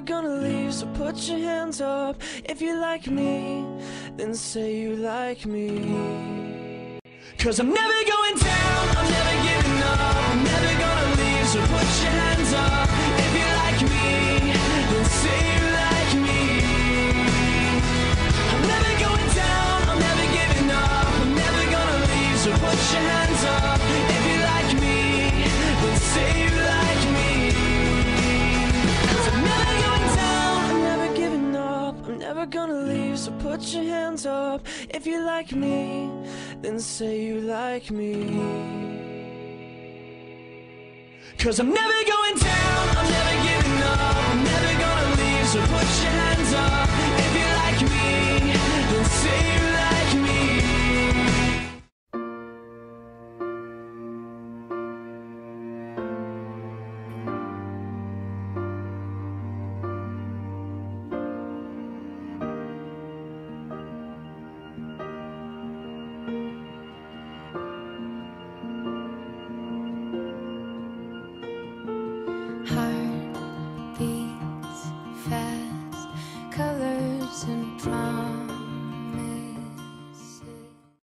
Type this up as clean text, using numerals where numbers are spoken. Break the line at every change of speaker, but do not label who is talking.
gonna leave, so put your hands up. If you like me, then say you like me. 'Cause I'm never going down, I'm never giving up. I'm never gonna leave, so put your hands up. If you like me, then say you like me. I'm never going down, I'm never giving up. I'm never gonna leave, so put your hands up. If you like me, then say you like me. 'Cause I'm never going down, I'm never giving up. I'm never gonna leave, so put your hands up. If you like me, then say you like me. 'Cause I'm never going down, I'm never giving up. I'm never gonna leave, so put your hands up.